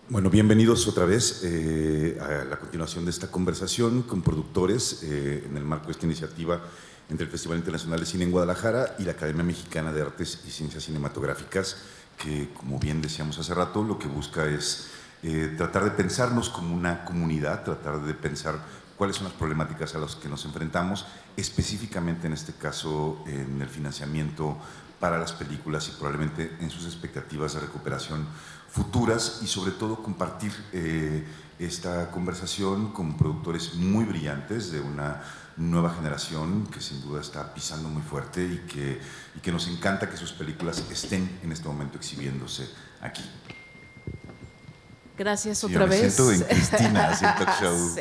Bueno, bienvenidos otra vez a la continuación de esta conversación con productores en el marco de esta iniciativa entre el Festival Internacional de Cine en Guadalajara y la Academia Mexicana de Artes y Ciencias Cinematográficas, que, como bien decíamos hace rato, lo que busca es tratar de pensarnos como una comunidad, tratar de pensar cuáles son las problemáticas a las que nos enfrentamos, específicamente en este caso en el financiamiento para las películas y probablemente en sus expectativas de recuperación futuras, y sobre todo compartir esta conversación con productores muy brillantes de una nueva generación que sin duda está pisando muy fuerte y que nos encanta que sus películas estén en este momento exhibiéndose aquí. Gracias Sí, otra me vez. siento en Cristina, haciendo talk show. Sí.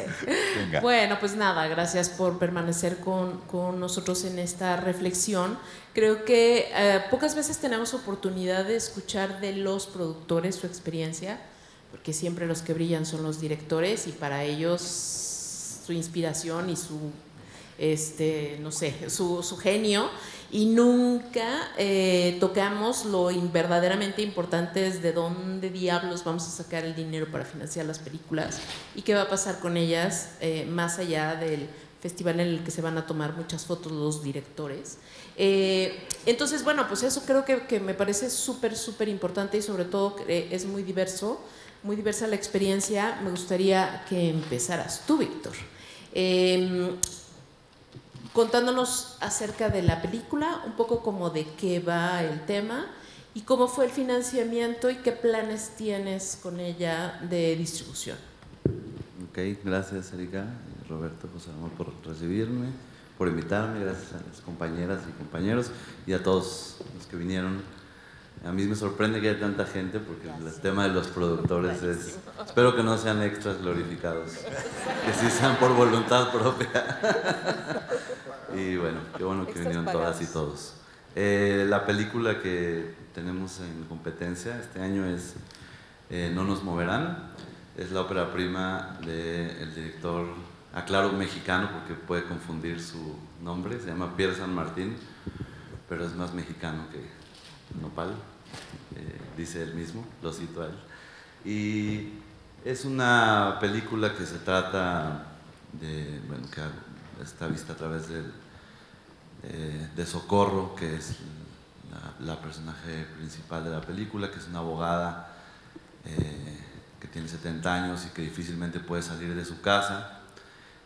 Venga. Bueno, pues nada, gracias por permanecer con nosotros en esta reflexión. Creo que pocas veces tenemos oportunidad de escuchar de los productores su experiencia, porque siempre los que brillan son los directores y para ellos su inspiración y su, no sé, su genio, y nunca tocamos lo verdaderamente importante es de dónde diablos vamos a sacar el dinero para financiar las películas y qué va a pasar con ellas más allá del festival en el que se van a tomar muchas fotos los directores. Entonces, bueno, pues eso creo que me parece súper, súper importante y sobre todo es muy diverso, muy diversa la experiencia. Me gustaría que empezaras tú, Víctor. Contándonos acerca de la película, un poco como de qué va el tema y cómo fue el financiamiento y qué planes tienes con ella de distribución. Ok, gracias Erika, Roberto, José Ramón por recibirme, por invitarme, gracias a las compañeras y compañeros y a todos los que vinieron. A mí me sorprende que haya tanta gente porque el tema de los productores es, espero que no sean extras glorificados, que sí sean por voluntad propia. Y bueno, qué bueno que vinieron todas y todos. La película que tenemos en competencia este año es No nos moverán. Es la ópera prima del director, aclaro mexicano porque puede confundir su nombre, se llama Pierre San Martín, pero es más mexicano que Nopal, dice él mismo, lo cito a él. Y es una película que se trata de, bueno, que está vista a través de Socorro, que es la personaje principal de la película, que es una abogada que tiene 70 años y que difícilmente puede salir de su casa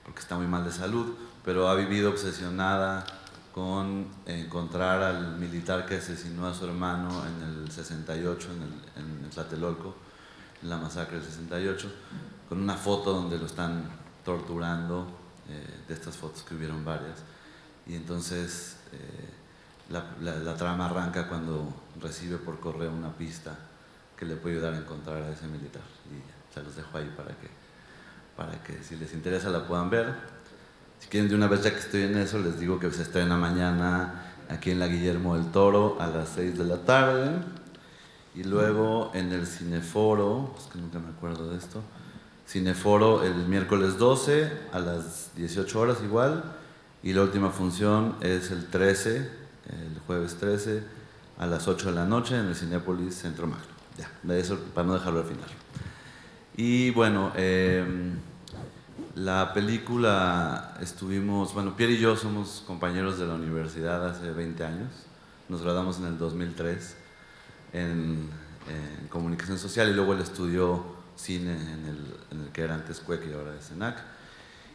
porque está muy mal de salud, pero ha vivido obsesionada con encontrar al militar que asesinó a su hermano en el 68, en Tlatelolco, en la masacre del 68, con una foto donde lo están torturando, de estas fotos que hubieron varias. Y entonces la trama arranca cuando recibe por correo una pista que le puede ayudar a encontrar a ese militar. Y ya, se los dejo ahí para que si les interesa la puedan ver. Si quieren de una vez, ya que estoy en eso, les digo que se estrena mañana aquí en la Guillermo del Toro a las 6 de la tarde. Y luego en el Cineforo, es que nunca me acuerdo de esto, Cineforo el miércoles 12 a las 18 horas igual. Y la última función es el 13, el jueves 13, a las 8 de la noche en el Cinépolis Centro Magno. Ya, de eso para no dejarlo al final. Y bueno, la película estuvimos, bueno, Pierre y yo somos compañeros de la universidad hace 20 años. Nos graduamos en el 2003 en comunicación social y luego él estudió cine en el que era antes CUEC y ahora es ENAC.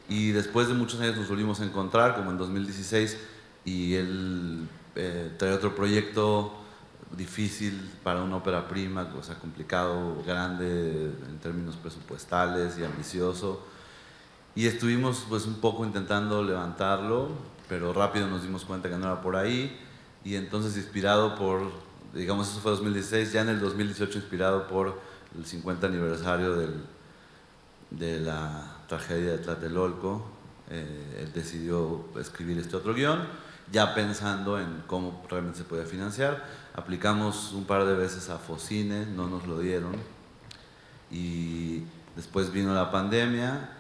Y después de muchos años nos volvimos a encontrar, como en 2016, y él trae otro proyecto difícil para una ópera prima, o sea, complicado, grande en términos presupuestales y ambicioso. Y estuvimos pues un poco intentando levantarlo, pero rápido nos dimos cuenta que no era por ahí. Y entonces, inspirado por, digamos, eso fue 2016, ya en el 2018 inspirado por el 50 aniversario de la tragedia de Tlatelolco, él decidió escribir este otro guión, ya pensando en cómo realmente se podía financiar. Aplicamos un par de veces a Focine, no nos lo dieron, y después vino la pandemia,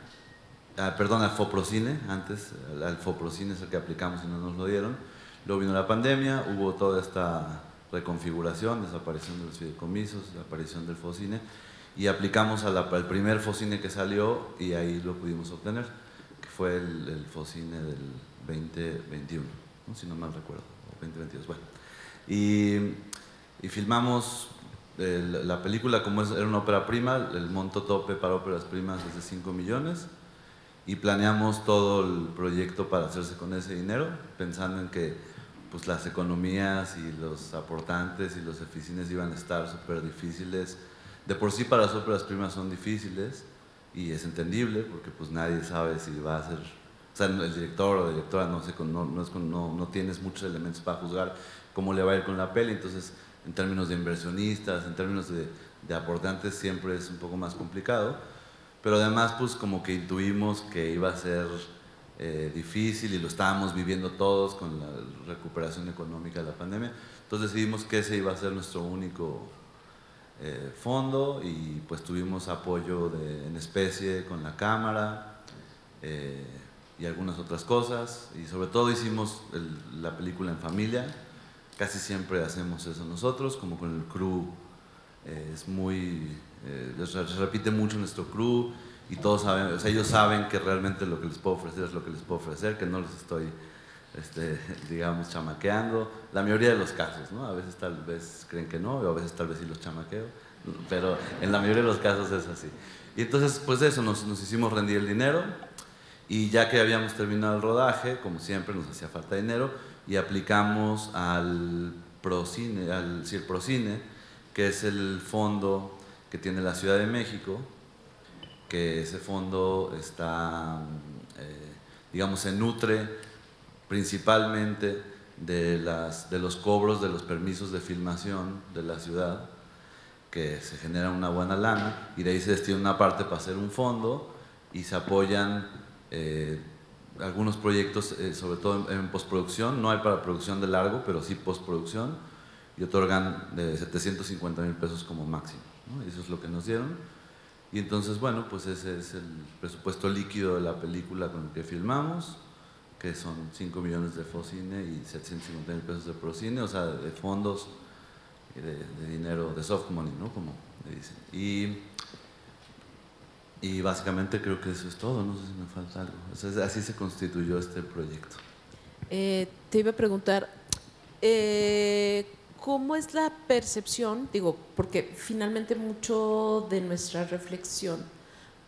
perdón, al Foprocine, antes, al Foprocine es el que aplicamos y no nos lo dieron. Luego vino la pandemia, hubo toda esta reconfiguración, desaparición de los fideicomisos, la aparición del Focine, y aplicamos al primer Focine que salió y ahí lo pudimos obtener, que fue el Focine del 2021, ¿no? Si no mal recuerdo, o 2022, bueno. Y filmamos la película, como era una ópera prima, el monto tope para óperas primas es de 5 millones, y planeamos todo el proyecto para hacerse con ese dinero, pensando en que pues, las economías y los aportantes y los oficines iban a estar súper difíciles. De por sí para las óperas primas son difíciles, y es entendible, porque pues nadie sabe si va a ser... O sea, el director o la directora no tienes muchos elementos para juzgar cómo le va a ir con la peli, entonces en términos de inversionistas, en términos de aportantes siempre es un poco más complicado, pero además pues como que intuimos que iba a ser difícil y lo estábamos viviendo todos con la recuperación económica de la pandemia, entonces decidimos que ese iba a ser nuestro único fondo y pues tuvimos apoyo en especie con la cámara y algunas otras cosas, y sobre todo hicimos la película en familia. Casi siempre hacemos eso nosotros, como con el crew, es muy, se repite mucho nuestro crew y todos saben, o sea, ellos saben que realmente lo que les puedo ofrecer es lo que les puedo ofrecer, que no les estoy, digamos, chamaqueando. La mayoría de los casos, ¿no? A veces tal vez creen que no, o a veces tal vez sí los chamaqueo, pero en la mayoría de los casos es así. Y entonces, pues eso, nos hicimos rendir el dinero, y ya que habíamos terminado el rodaje, como siempre nos hacía falta dinero, y aplicamos al Procine, el Procine, que es el fondo que tiene la Ciudad de México, que ese fondo está, digamos, se nutre principalmente de los cobros de los permisos de filmación de la ciudad, que se genera una buena lana, y de ahí se destina una parte para hacer un fondo, y se apoyan algunos proyectos, sobre todo en postproducción. No hay para producción de largo, pero sí postproducción, y otorgan de 750,000 pesos como máximo, ¿no? Eso es lo que nos dieron, y entonces bueno, pues ese es el presupuesto líquido de la película con el que filmamos, que son 5 millones de Focine y 750,000 pesos de Procine, o sea, de fondos, de dinero, de soft money, ¿no? Como le dicen. Y básicamente creo que eso es todo, no sé si me falta algo. O sea, así se constituyó este proyecto. Te iba a preguntar, ¿cómo es la percepción? Digo, porque finalmente mucho de nuestra reflexión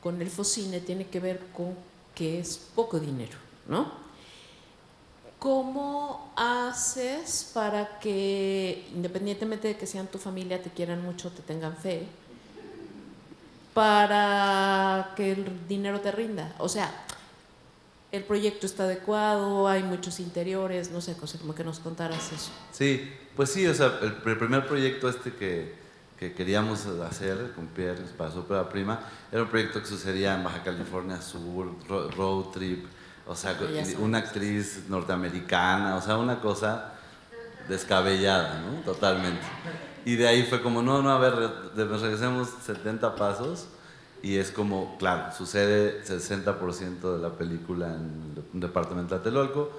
con el Focine tiene que ver con que es poco dinero, ¿no? ¿Cómo haces para que, independientemente de que sean tu familia, te quieran mucho, te tengan fe, para que el dinero te rinda? O sea, el proyecto está adecuado, hay muchos interiores, no sé, como que nos contaras eso. Sí, pues sí, o sea, el primer proyecto que queríamos hacer con Pierre para su ópera prima era un proyecto que sucedía en Baja California Sur, road trip, o sea, una actriz norteamericana, o sea, una cosa descabellada, ¿no? Totalmente. Y de ahí fue como, no, a ver, regresemos 70 pasos, y es como, claro, sucede 60% de la película en un departamento de Tlatelolco.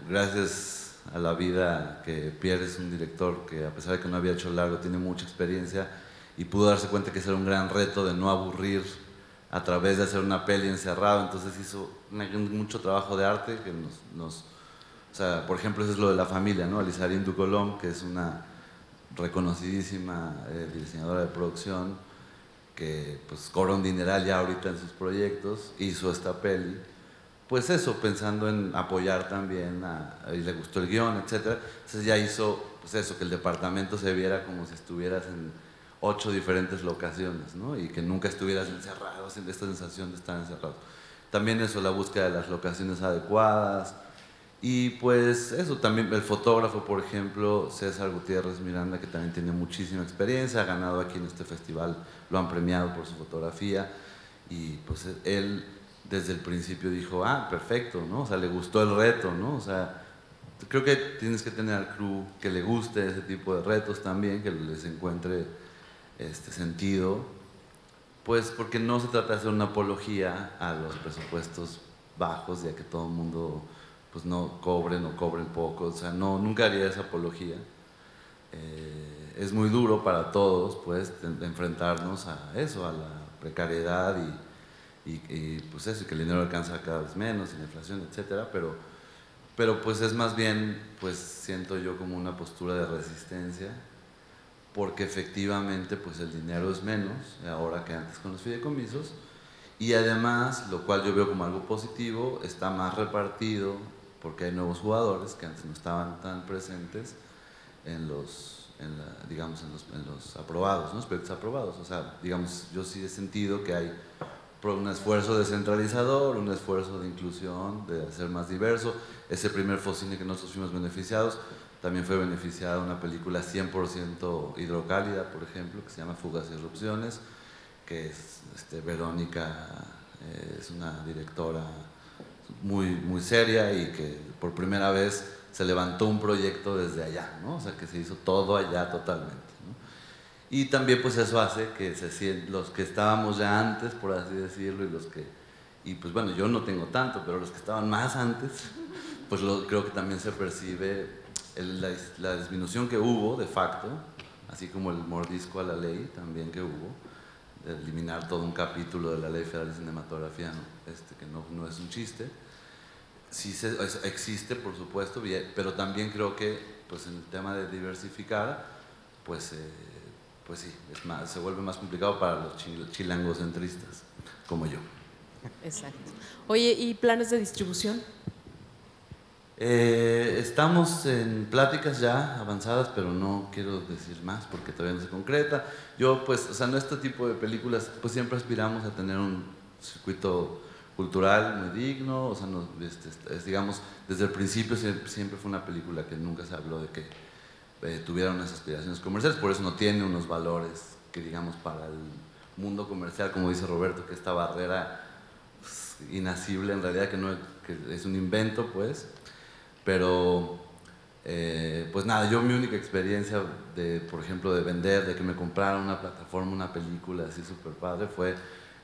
Gracias a la vida que Pierre es un director que, a pesar de que no había hecho largo, tiene mucha experiencia, y pudo darse cuenta que ese era un gran reto de no aburrir a través de hacer una peli encerrado. Entonces hizo mucho trabajo de arte que o sea, por ejemplo, eso es lo de la familia, ¿no? Alizarín Ducolom, que es una reconocidísima diseñadora de producción, que pues cobra un dineral ya ahorita en sus proyectos, hizo esta peli, pues eso, pensando en apoyar también, y le gustó el guión, etc. Entonces ya hizo, pues eso, que el departamento se viera como si estuvieras en 8 diferentes locaciones, ¿no? Y que nunca estuvieras encerrado, esta sensación de estar encerrado. También eso, la búsqueda de las locaciones adecuadas. Y pues eso, también el fotógrafo, por ejemplo, César Gutiérrez Miranda, que también tiene muchísima experiencia, ha ganado aquí en este festival, lo han premiado por su fotografía, y pues él desde el principio dijo, perfecto, ¿no? O sea, le gustó el reto, ¿no? O sea, creo que tienes que tener al crew que le guste ese tipo de retos también, que les encuentre sentido, pues porque no se trata de hacer una apología a los presupuestos bajos, ya que todo el mundo pues no cobren o cobren poco, o sea, no, nunca haría esa apología. es muy duro para todos, pues, enfrentarnos a eso, a la precariedad y pues eso, y que el dinero alcanza cada vez menos, y la inflación, etcétera, pero pues es más bien, pues siento yo como una postura de resistencia, porque efectivamente pues el dinero es menos ahora que antes con los fideicomisos, y además, lo cual yo veo como algo positivo, está más repartido porque hay nuevos jugadores que antes no estaban tan presentes en los aprobados, ¿no? Los proyectos aprobados. O sea, digamos, yo sí he sentido que hay un esfuerzo descentralizador, un esfuerzo de inclusión, de hacer más diverso. Ese primer Focine que nosotros fuimos beneficiados, también fue beneficiada una película 100% hidrocálida, por ejemplo, que se llama Fugas y Erupciones, que es Verónica, es una directora muy, muy seria y que por primera vez se levantó un proyecto desde allá, ¿no? O sea, que se hizo todo allá totalmente, ¿no? Y también pues eso hace que los que estábamos ya antes, por así decirlo, y pues bueno, yo no tengo tanto, pero los que estaban más antes, pues creo que también se percibe la disminución que hubo de facto, así como el mordisco a la ley también que hubo, de eliminar todo un capítulo de la Ley Federal de Cinematografía, ¿no? Que no es un chiste. Sí existe, por supuesto, pero también creo que pues, en el tema de diversificar, pues sí, se vuelve más complicado para los chilangocentristas, como yo. Exacto. Oye, ¿y planes de distribución? Estamos en pláticas ya avanzadas, pero no quiero decir más porque todavía no se concreta. Yo, pues, o sea, en este tipo de películas, pues siempre aspiramos a tener un circuito cultural muy digno, o sea, digamos, desde el principio siempre fue una película que nunca se habló de que tuviera unas aspiraciones comerciales, por eso no tiene unos valores que, digamos, para el mundo comercial, como dice Roberto, que esta barrera pues, inasible en realidad, que es un invento, pues, pero pues nada, mi única experiencia por ejemplo, de vender, de que me compraran una plataforma, una película así súper padre, fue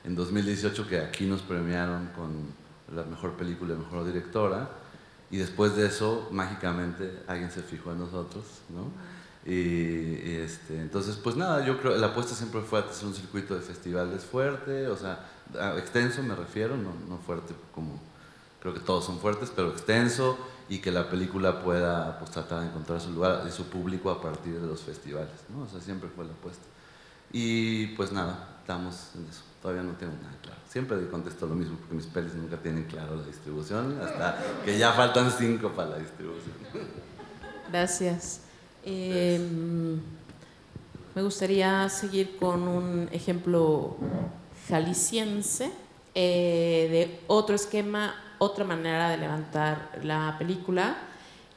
en 2018 que aquí nos premiaron con la mejor película y mejor directora, y después de eso, mágicamente, alguien se fijó en nosotros, ¿no? Entonces, pues nada, yo creo, la apuesta siempre fue a hacer un circuito de festivales fuerte, o sea, extenso me refiero, no fuerte como, creo que todos son fuertes, pero extenso, y que la película pueda pues, tratar de encontrar su lugar y su público a partir de los festivales, ¿no? O sea, siempre fue la apuesta. Y pues nada, estamos en eso. Todavía no tengo nada claro. Siempre contesto lo mismo porque mis pelis nunca tienen claro la distribución, hasta que ya faltan 5 para la distribución. Gracias. Me gustaría seguir con un ejemplo jalisciense de otro esquema, otra manera de levantar la película,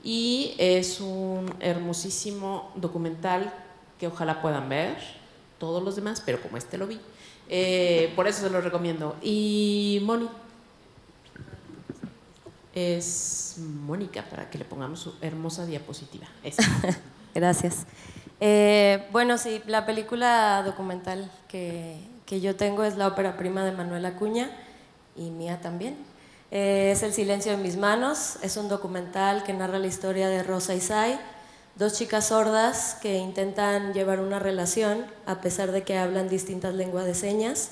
y es un hermosísimo documental que ojalá puedan ver todos los demás, pero como lo vi, por eso se lo recomiendo. Y Moni es Mónica, para que le pongamos su hermosa diapositiva. Gracias. Bueno, sí, la película documental que yo tengo es la ópera prima de Manuel Acuña y mía también. Es El silencio de mis manos. Es un documental que narra la historia de Rosa y Sai, 2 chicas sordas que intentan llevar una relación a pesar de que hablan distintas lenguas de señas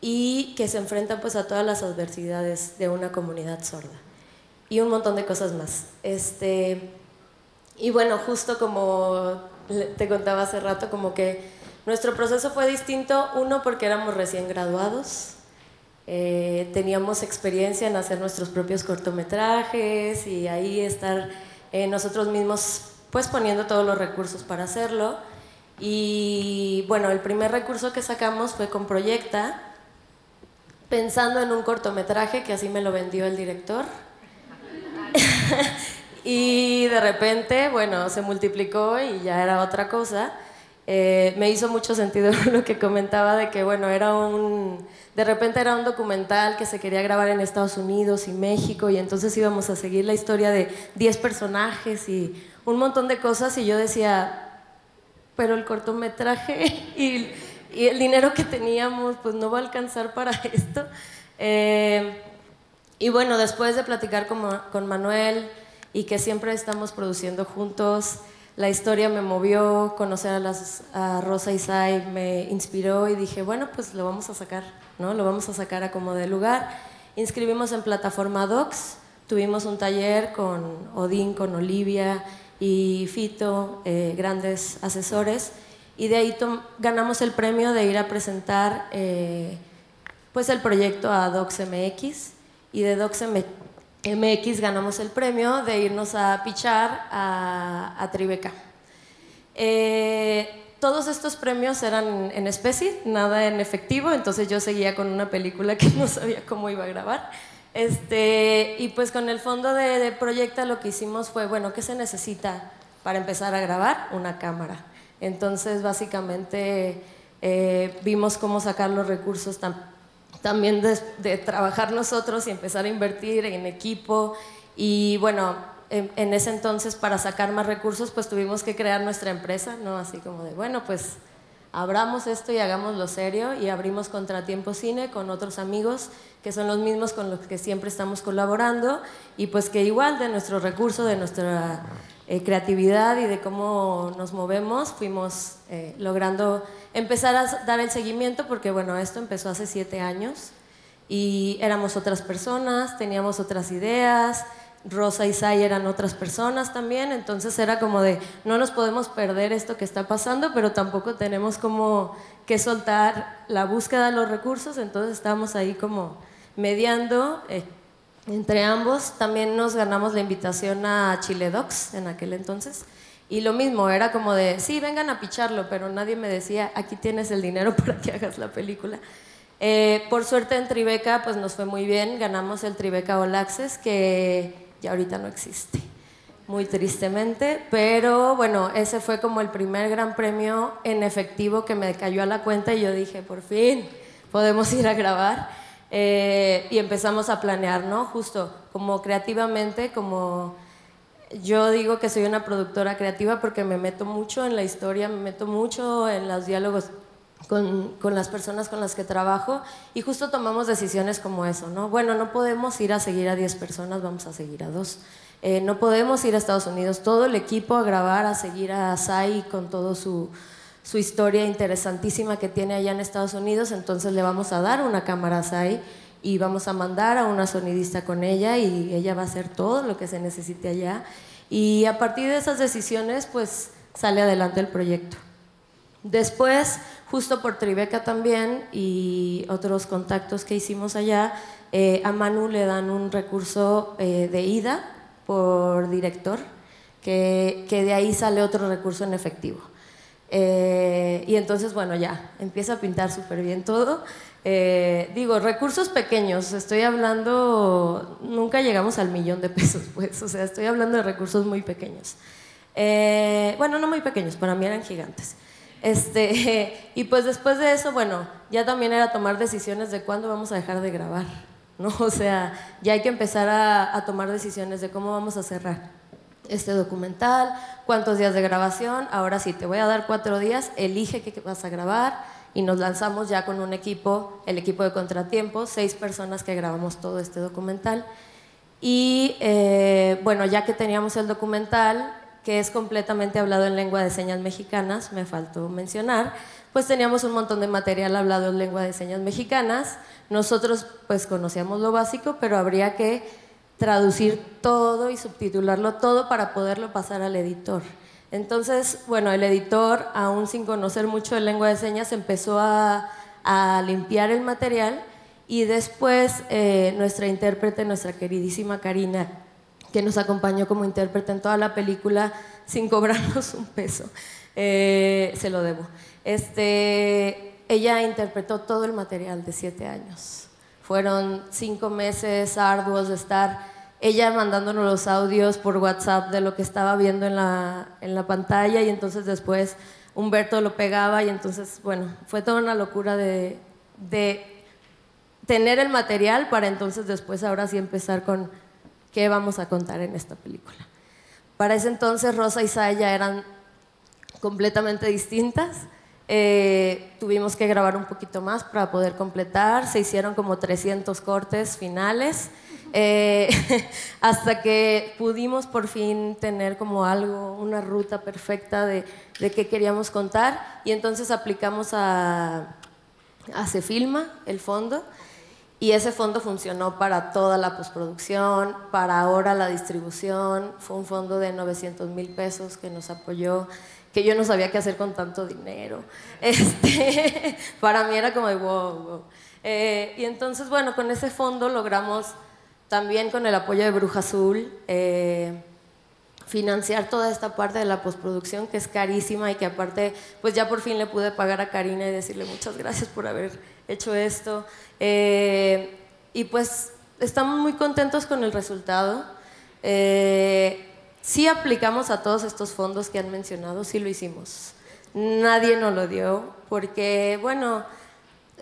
y que se enfrentan pues a todas las adversidades de una comunidad sorda y un montón de cosas más. Y bueno, justo como te contaba hace rato, como que nuestro proceso fue distinto, uno porque éramos recién graduados, teníamos experiencia en hacer nuestros propios cortometrajes y ahí estar nosotros mismos pues poniendo todos los recursos para hacerlo. Y bueno, el primer recurso que sacamos fue con Proyecta, pensando en un cortometraje que así me lo vendió el director. Y de repente, bueno, se multiplicó y ya era otra cosa. Me hizo mucho sentido lo que comentaba de que, bueno, de repente era un documental que se quería grabar en Estados Unidos y México, y entonces íbamos a seguir la historia de 10 personajes y un montón de cosas, y yo decía, pero el cortometraje y el dinero que teníamos pues no va a alcanzar para esto. Y bueno, después de platicar con Manuel y que siempre estamos produciendo juntos, la historia me movió, conocer a Rosa Isai me inspiró y dije, bueno, pues lo vamos a sacar, ¿no? Lo vamos a sacar a como de lugar. Inscribimos en plataforma Docs, tuvimos un taller con Odín, con Olivia y Fito, grandes asesores, y de ahí ganamos el premio de ir a presentar pues el proyecto a Docs MX, y de Docs MX ganamos el premio de irnos a pitchar a Tribeca. Todos estos premios eran en especie, nada en efectivo, entonces yo seguía con una película que no sabía cómo iba a grabar. Y pues con el fondo de Proyecta lo que hicimos fue, bueno, ¿qué se necesita para empezar a grabar? Una cámara. Entonces básicamente vimos cómo sacar los recursos también de trabajar nosotros y empezar a invertir en equipo. Y bueno, en ese entonces, para sacar más recursos, pues tuvimos que crear nuestra empresa, ¿no? Así como de, bueno, pues abramos esto y hagámoslo serio, y abrimos Contratiempo Cine con otros amigos que son los mismos con los que siempre estamos colaborando, y pues que igual de nuestro recurso, de nuestra creatividad y de cómo nos movemos, fuimos logrando empezar a dar el seguimiento, porque bueno, esto empezó hace 7 años y éramos otras personas, teníamos otras ideas, Rosa y Sai eran otras personas también, entonces era como de, no nos podemos perder esto que está pasando, pero tampoco tenemos como que soltar la búsqueda de los recursos, entonces estábamos ahí como mediando entre ambos. También nos ganamos la invitación a Chile Docs en aquel entonces, y lo mismo, era como de, sí, vengan a picharlo, pero nadie me decía, aquí tienes el dinero para que hagas la película. Por suerte en Tribeca pues nos fue muy bien, ganamos el Tribeca All Access, que ya ahorita no existe, muy tristemente, pero bueno, ese fue como el primer gran premio en efectivo que me cayó a la cuenta, y yo dije, por fin, podemos ir a grabar. Y empezamos a planear, ¿no? Justo como creativamente, como yo digo que soy una productora creativa porque me meto mucho en la historia, me meto mucho en los diálogos con las personas con las que trabajo, y justo tomamos decisiones como eso, ¿no? Bueno, no podemos ir a seguir a 10 personas, vamos a seguir a 2. No podemos ir a Estados Unidos, todo el equipo a grabar, a seguir a Sai con todo su historia interesantísima que tiene allá en Estados Unidos, entonces le vamos a dar una cámara a Sai y vamos a mandar a una sonidista con ella, y ella va a hacer todo lo que se necesite allá, y a partir de esas decisiones pues sale adelante el proyecto. Después, justo por Tribeca también y otros contactos que hicimos allá, a Manu le dan un recurso de ida por director, que de ahí sale otro recurso en efectivo. Y entonces, bueno, ya, empieza a pintar súper bien todo. Digo, recursos pequeños, estoy hablando, nunca llegamos al $1,000,000, pues, o sea, estoy hablando de recursos muy pequeños. Bueno, no muy pequeños, para mí eran gigantes. Y pues después de eso, bueno, ya también era tomar decisiones de cuándo vamos a dejar de grabar, ¿no? O sea, ya hay que empezar a tomar decisiones de cómo vamos a cerrar este documental, cuántos días de grabación. Ahora sí, te voy a dar 4 días, elige qué vas a grabar, y nos lanzamos ya con un equipo, el equipo de Contratiempo, 6 personas que grabamos todo este documental. Y bueno, ya que teníamos el documental, que es completamente hablado en lengua de señas mexicanas, me faltó mencionar, pues teníamos un montón de material hablado en lengua de señas mexicanas. Nosotros pues conocíamos lo básico, pero habría que traducir todo y subtitularlo todo para poderlo pasar al editor. Entonces, bueno, el editor, aún sin conocer mucho de lengua de señas, empezó a limpiar el material, y después nuestra intérprete, nuestra queridísima Karina, que nos acompañó como intérprete en toda la película sin cobrarnos un peso, se lo debo. Ella interpretó todo el material de 7 años. Fueron 5 meses arduos de estar ella mandándonos los audios por WhatsApp de lo que estaba viendo en la pantalla, y entonces después Humberto lo pegaba, y entonces, bueno, fue toda una locura de tener el material para entonces después ahora sí empezar con qué vamos a contar en esta película. Para ese entonces Rosa y Sai ya eran completamente distintas. Tuvimos que grabar un poquito más para poder completar. Se hicieron como 300 cortes finales, hasta que pudimos por fin tener como algo, una ruta perfecta de qué queríamos contar, y entonces aplicamos a Cefilma, el fondo, y ese fondo funcionó para toda la postproducción, para ahora la distribución. Fue un fondo de 900,000 pesos que nos apoyó, que yo no sabía qué hacer con tanto dinero. Para mí era como de wow, wow. Y entonces, bueno, con ese fondo logramos también, con el apoyo de Bruja Azul, financiar toda esta parte de la postproducción, que es carísima, y que aparte pues ya por fin le pude pagar a Karina y decirle muchas gracias por haber hecho esto. Y pues estamos muy contentos con el resultado. Sí aplicamos a todos estos fondos que han mencionado, sí lo hicimos. Nadie nos lo dio porque, bueno,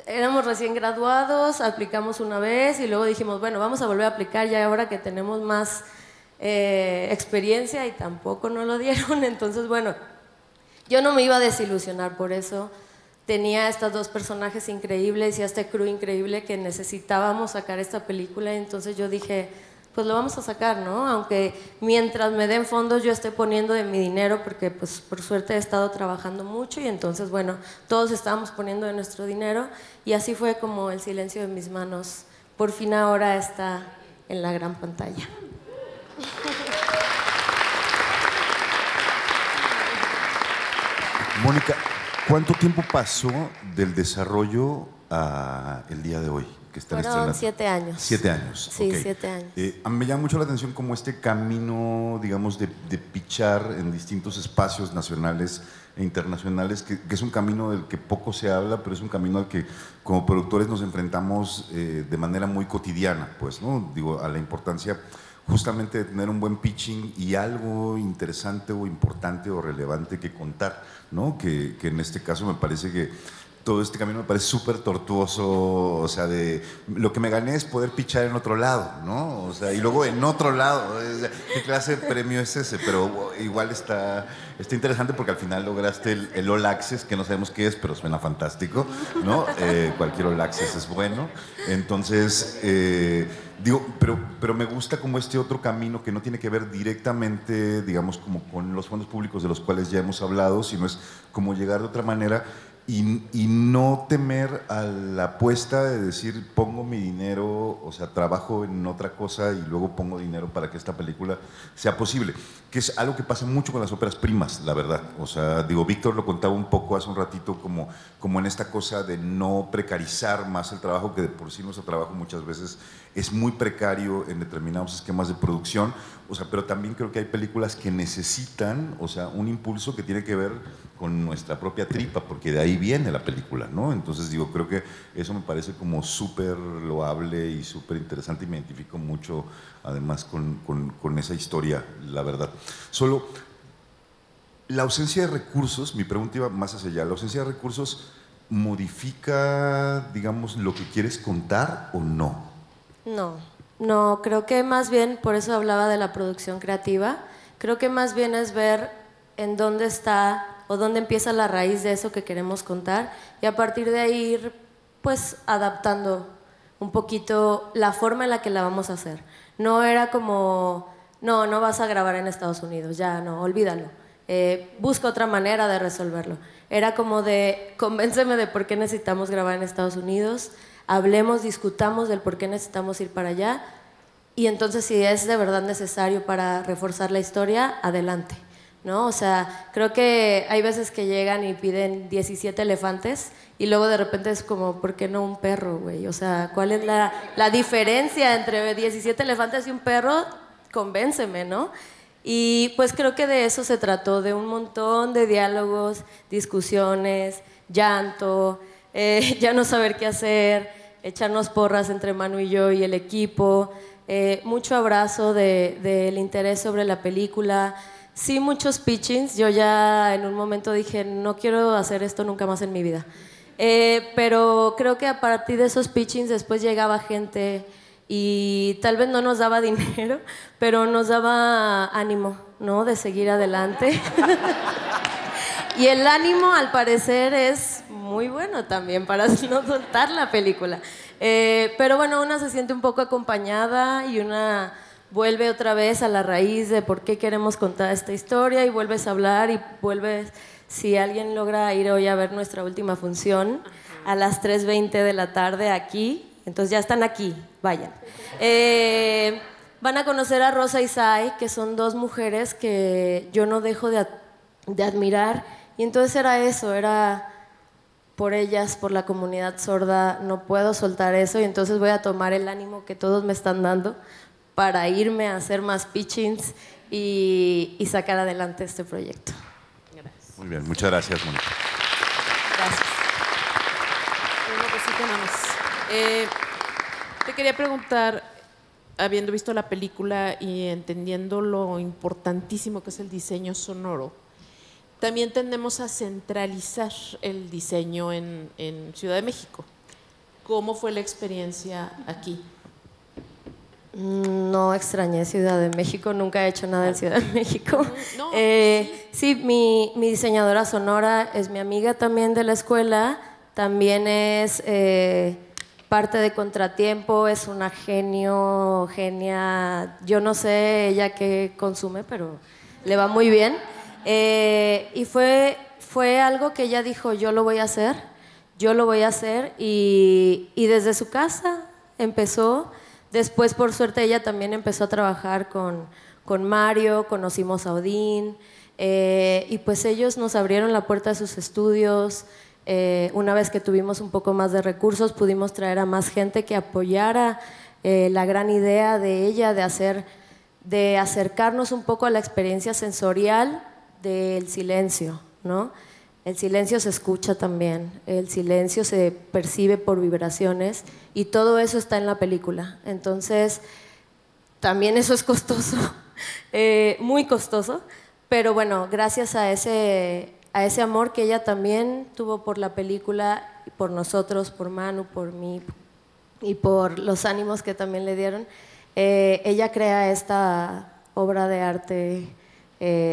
éramos recién graduados, aplicamos una vez y luego dijimos, bueno, vamos a volver a aplicar ya ahora que tenemos más experiencia, y tampoco nos lo dieron. Entonces, bueno, yo no me iba a desilusionar por eso. Tenía estos dos personajes increíbles y este crew increíble que necesitábamos sacar esta película, y entonces yo dije, pues lo vamos a sacar, ¿no? Aunque mientras me den fondos yo esté poniendo de mi dinero, porque pues por suerte he estado trabajando mucho, y entonces, bueno, todos estábamos poniendo de nuestro dinero, y así fue como El silencio de mis manos por fin ahora está en la gran pantalla. Mónica, ¿cuánto tiempo pasó del desarrollo a el día de hoy que están Fueron estrenando? 7 años. 7 años. Sí, okay. 7 años. A mí me llama mucho la atención como este camino, digamos, de pichar en distintos espacios nacionales e internacionales, que es un camino del que poco se habla, pero es un camino al que como productores nos enfrentamos de manera muy cotidiana, pues, ¿no? Digo, a la importancia justamente de tener un buen pitching y algo interesante o importante o relevante que contar, ¿no? Que en este caso me parece que todo este camino me parece súper tortuoso, o sea, de lo que me gané es poder pichar en otro lado, ¿no? O sea, y luego en otro lado, ¿qué clase de premio es ese? Pero igual está interesante porque al final lograste el All Access, que no sabemos qué es, pero suena fantástico, ¿no? Cualquier All Access es bueno. Entonces, digo, pero me gusta como este otro camino que no tiene que ver directamente, digamos, como con los fondos públicos de los cuales ya hemos hablado, sino es como llegar de otra manera. Y no temer a la apuesta de decir, pongo mi dinero, o sea, trabajo en otra cosa y luego pongo dinero para que esta película sea posible, que es algo que pasa mucho con las óperas primas, la verdad. O sea, digo, Víctor lo contaba un poco hace un ratito como en esta cosa de no precarizar más el trabajo, que de por sí nuestro trabajo muchas veces es muy precario en determinados esquemas de producción, o sea, pero también creo que hay películas que necesitan, o sea, un impulso que tiene que ver con nuestra propia tripa, porque de ahí viene la película, ¿no? Entonces, digo, creo que eso me parece como súper loable y súper interesante, y me identifico mucho, además, con esa historia, la verdad. Solo, la ausencia de recursos, mi pregunta iba más hacia allá, ¿la ausencia de recursos modifica, digamos, lo que quieres contar o no? No, creo que más bien, por eso hablaba de la producción creativa, creo que más bien es ver en dónde está o dónde empieza la raíz de eso que queremos contar, y a partir de ahí ir pues adaptando un poquito la forma en la que la vamos a hacer. No era como, no vas a grabar en Estados Unidos, ya no, olvídalo, busca otra manera de resolverlo. Era como de, convénceme de por qué necesitamos grabar en Estados Unidos, hablemos, discutamos del por qué necesitamos ir para allá, y entonces si es de verdad necesario para reforzar la historia, adelante, ¿no? O sea, creo que hay veces que llegan y piden 17 elefantes y luego de repente es como, ¿por qué no un perro, güey? O sea, ¿cuál es la diferencia entre 17 elefantes y un perro? Convénceme, ¿no? Y pues creo que de eso se trató, de un montón de diálogos, discusiones, llanto, ya no saber qué hacer, echarnos porras entre Manu y yo y el equipo, mucho abrazo del interés sobre la película, sí muchos pitchings. Yo ya en un momento dije, no quiero hacer esto nunca más en mi vida, pero creo que a partir de esos pitchings después llegaba gente y tal vez no nos daba dinero, pero nos daba ánimo, ¿no? De seguir adelante. Y el ánimo al parecer es muy muy bueno también para no soltar la película. Pero bueno, una se siente un poco acompañada y una vuelve otra vez a la raíz de por qué queremos contar esta historia y vuelves a hablar y vuelves, si alguien logra ir hoy a ver nuestra última función a las 3:20 de la tarde aquí, entonces ya están aquí, vayan. Van a conocer a Rosa y Sai, que son dos mujeres que yo no dejo de admirar, y entonces era eso, era por ellas, por la comunidad sorda, no puedo soltar eso y entonces voy a tomar el ánimo que todos me están dando para irme a hacer más pitchings y sacar adelante este proyecto. Gracias. Muy bien, muchas gracias, Mónica. Gracias. Una cosita nada más. Te quería preguntar, habiendo visto la película y entendiendo lo importantísimo que es el diseño sonoro, también tendemos a centralizar el diseño en Ciudad de México. ¿Cómo fue la experiencia aquí? No extrañé Ciudad de México, nunca he hecho nada en Ciudad de México. No, sí, mi diseñadora sonora es mi amiga también de la escuela, también es parte de Contratiempo, es una genia, yo no sé ella qué consume, pero le va muy bien. Y fue algo que ella dijo, yo lo voy a hacer, y desde su casa empezó. Después, por suerte, ella también empezó a trabajar con Mario, conocimos a Odín, y pues ellos nos abrieron la puerta de sus estudios. Una vez que tuvimos un poco más de recursos, pudimos traer a más gente que apoyara la gran idea de ella de acercarnos un poco a la experiencia sensorial del silencio, ¿no? El silencio se escucha también, el silencio se percibe por vibraciones y todo eso está en la película. Entonces, también eso es costoso, muy costoso, pero bueno, gracias a ese amor que ella también tuvo por la película, y por nosotros, por Manu, por mí y por los ánimos que también le dieron, ella crea esta obra de arte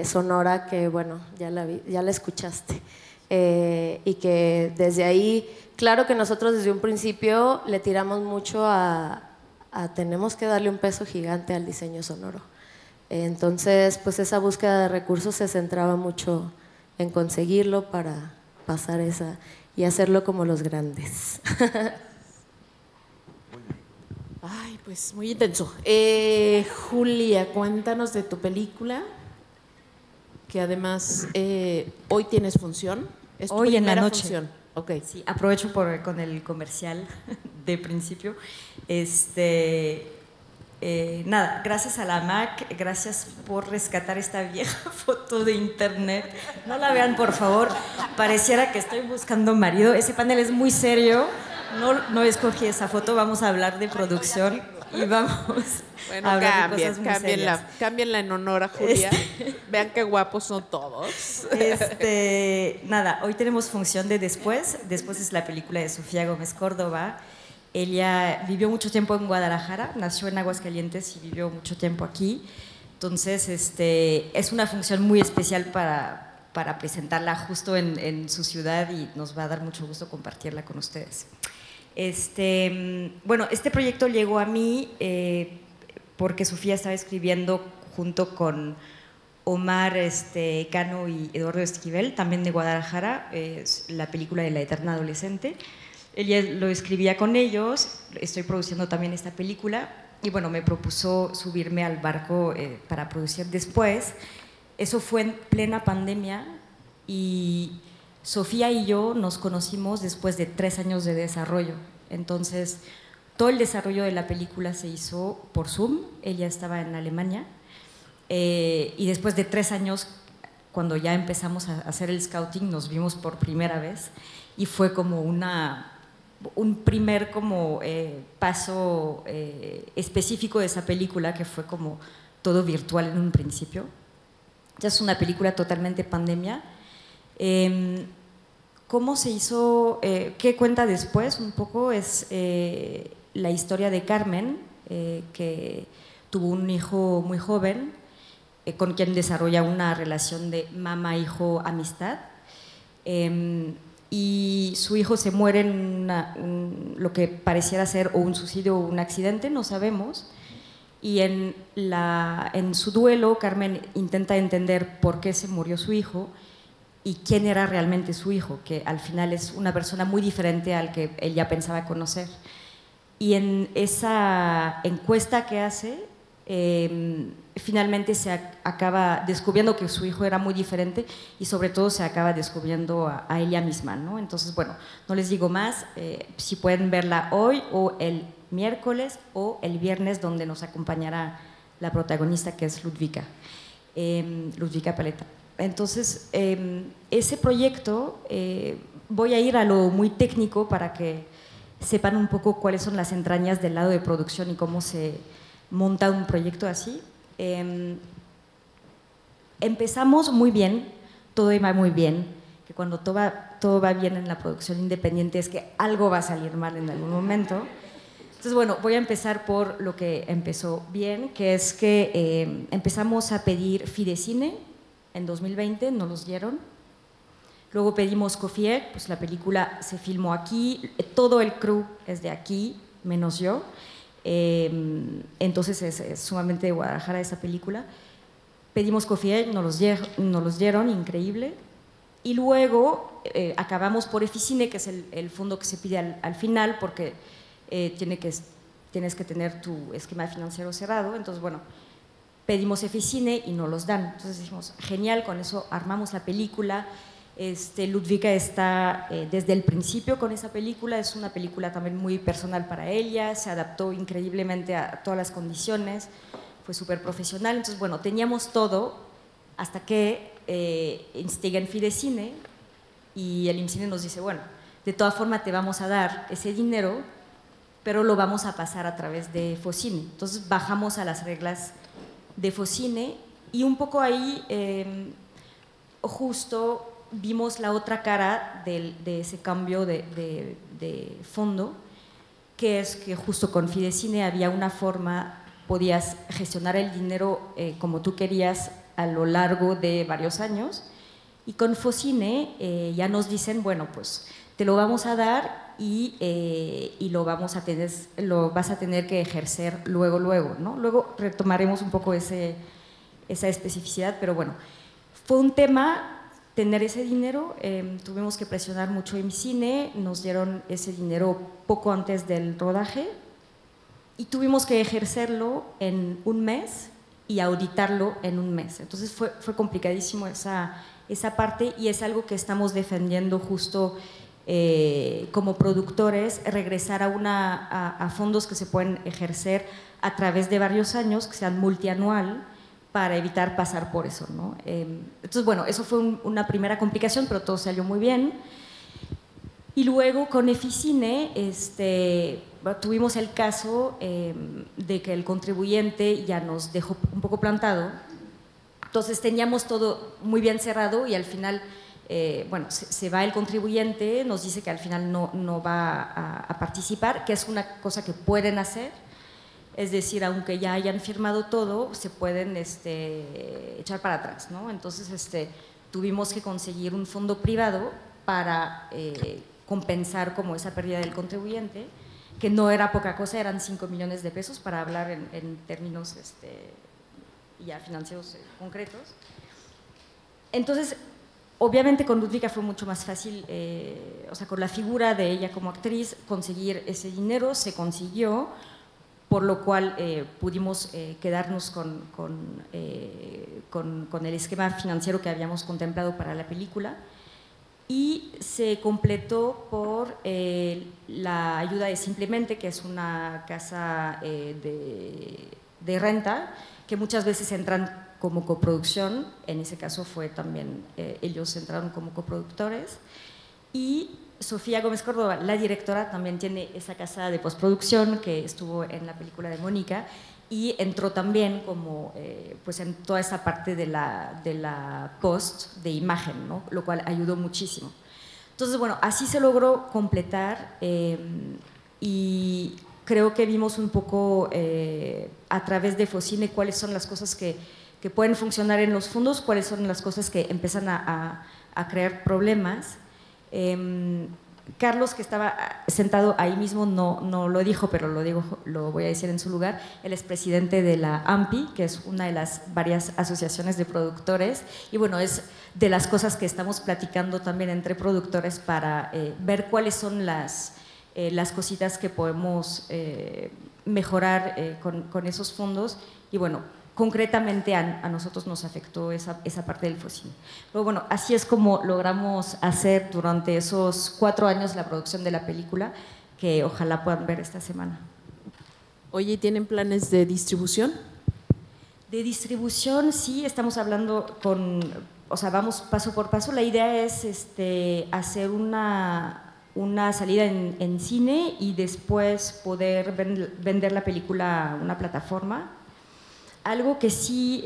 sonora que, bueno, ya la escuchaste. Y que desde ahí, claro que nosotros desde un principio le tiramos mucho a tenemos que darle un peso gigante al diseño sonoro. Entonces, pues esa búsqueda de recursos se centraba mucho en conseguirlo para pasar esa y hacerlo como los grandes. Ay, pues muy intenso. Julia, cuéntanos de tu película, que además hoy tienes función. ¿Es tu Hoy en la primera noche. función? Okay. Sí, aprovecho con el comercial de principio. Nada, gracias a la MAC, gracias por rescatar esta vieja foto de internet. No la vean, por favor. Pareciera que estoy buscando marido. Ese panel es muy serio. No escogí esa foto. Vamos a hablar de producción y vamos Bueno, a hablar de cosas muy serias. cámbienla en honor a Julia. Vean qué guapos son todos. Nada, hoy tenemos función de Después. Después es la película de Sofía Gómez Córdoba. Ella vivió mucho tiempo en Guadalajara, nació en Aguascalientes y vivió mucho tiempo aquí. Entonces, es una función muy especial para presentarla justo en su ciudad y nos va a dar mucho gusto compartirla con ustedes. Bueno, este proyecto llegó a mí porque Sofía estaba escribiendo junto con Omar Cano y Eduardo Esquivel, también de Guadalajara, la película de La Eterna Adolescente. Ella lo escribía con ellos, estoy produciendo también esta película y bueno, me propuso subirme al barco para producir Después. Eso fue en plena pandemia y Sofía y yo nos conocimos después de 3 años de desarrollo. Entonces, todo el desarrollo de la película se hizo por Zoom, ella estaba en Alemania y después de 3 años, cuando ya empezamos a hacer el scouting, nos vimos por primera vez y fue como un primer paso específico de esa película, que fue como todo virtual en un principio. Ya es una película totalmente pandemia. ¿Cómo se hizo? ¿Qué cuenta Después? Un poco es la historia de Carmen, que tuvo un hijo muy joven, con quien desarrolla una relación de mamá-hijo-amistad. y su hijo se muere en lo que pareciera ser o un suicidio o un accidente, no sabemos. Y en su duelo, Carmen intenta entender por qué se murió su hijo y quién era realmente su hijo, que al final es una persona muy diferente al que ella pensaba conocer. Y en esa encuesta que hace, finalmente se acaba descubriendo que su hijo era muy diferente y sobre todo se acaba descubriendo a ella misma, ¿no? Entonces, bueno, no les digo más, si pueden verla hoy o el miércoles o el viernes, donde nos acompañará la protagonista, que es Ludwika Paleta. Entonces, ese proyecto, voy a ir a lo muy técnico para que sepan un poco cuáles son las entrañas del lado de producción y cómo se monta un proyecto así. Empezamos muy bien, todo iba muy bien, que cuando todo va bien en la producción independiente es que algo va a salir mal en algún momento. Entonces, bueno, voy a empezar por lo que empezó bien, que es que empezamos a pedir Fidecine en 2020, nos los dieron. Luego pedimos COFIEC, pues la película se filmó aquí, todo el crew es de aquí, menos yo. Entonces es sumamente de Guadalajara esa película. Pedimos COFIEC, nos los dieron, increíble. Y luego acabamos por Eficine, que es el fondo que se pide al final, porque tienes que tener tu esquema financiero cerrado. Entonces, bueno, pedimos Eficine y nos los dan. Entonces dijimos, genial, con eso armamos la película. Ludwika está desde el principio con esa película, es una película también muy personal para ella, se adaptó increíblemente a todas las condiciones, fue súper profesional. Entonces, bueno, teníamos todo hasta que instigan Fidecine y el IMCINE nos dice, bueno, de todas formas te vamos a dar ese dinero, pero lo vamos a pasar a través de Focine. Entonces bajamos a las reglas de Focine y un poco ahí justo vimos la otra cara de ese cambio de fondo, que es que justo con Fidecine había una forma, podías gestionar el dinero como tú querías a lo largo de varios años, y con Focine ya nos dicen, bueno, pues te lo vamos a dar y lo vas a tener que ejercer luego, ¿no? Luego retomaremos un poco esa especificidad, pero bueno, fue un tema tener ese dinero, tuvimos que presionar mucho en cine, nos dieron ese dinero poco antes del rodaje y tuvimos que ejercerlo en un mes y auditarlo en un mes. Entonces fue complicadísimo esa parte y es algo que estamos defendiendo justo como productores, regresar a fondos que se pueden ejercer a través de varios años, que sean multianual, para evitar pasar por eso, ¿no? Entonces, bueno, eso fue una primera complicación, pero todo salió muy bien. Y luego con Eficine tuvimos el caso de que el contribuyente ya nos dejó un poco plantado. Entonces teníamos todo muy bien cerrado y al final, bueno, se va el contribuyente, nos dice que al final no va a participar, que es una cosa que pueden hacer. Es decir, aunque ya hayan firmado todo, se pueden echar para atrás, ¿no? Entonces tuvimos que conseguir un fondo privado para compensar como esa pérdida del contribuyente, que no era poca cosa, eran 5 millones de pesos para hablar en términos ya financieros concretos. Entonces, obviamente con Ludwika fue mucho más fácil, o sea, con la figura de ella como actriz, conseguir ese dinero, se consiguió, por lo cual pudimos quedarnos con el esquema financiero que habíamos contemplado para la película y se completó por la ayuda de Simplemente, que es una casa de renta que muchas veces entran como coproducción, en ese caso fue también, ellos entraron como coproductores, y Sofía Gómez Córdoba, la directora, también tiene esa casa de postproducción que estuvo en la película de Mónica y entró también como pues en toda esa parte de la post de imagen, ¿no? Lo cual ayudó muchísimo. Entonces, bueno, así se logró completar y creo que vimos un poco a través de Focine cuáles son las cosas que pueden funcionar en los fondos, cuáles son las cosas que empiezan a crear problemas. Carlos, que estaba sentado ahí mismo, no lo dijo, pero lo voy a decir en su lugar. Él es presidente de la AMPI, que es una de las varias asociaciones de productores, y bueno, es de las cosas que estamos platicando también entre productores para ver cuáles son las cositas que podemos mejorar con esos fondos. Y bueno, concretamente a nosotros nos afectó esa parte del Focine. Pero bueno, así es como logramos hacer durante esos 4 años la producción de la película, que ojalá puedan ver esta semana. Oye, ¿tienen planes de distribución? De distribución, sí, estamos hablando o sea, vamos paso por paso. La idea es hacer una salida en cine y después poder vender la película a una plataforma. Algo que sí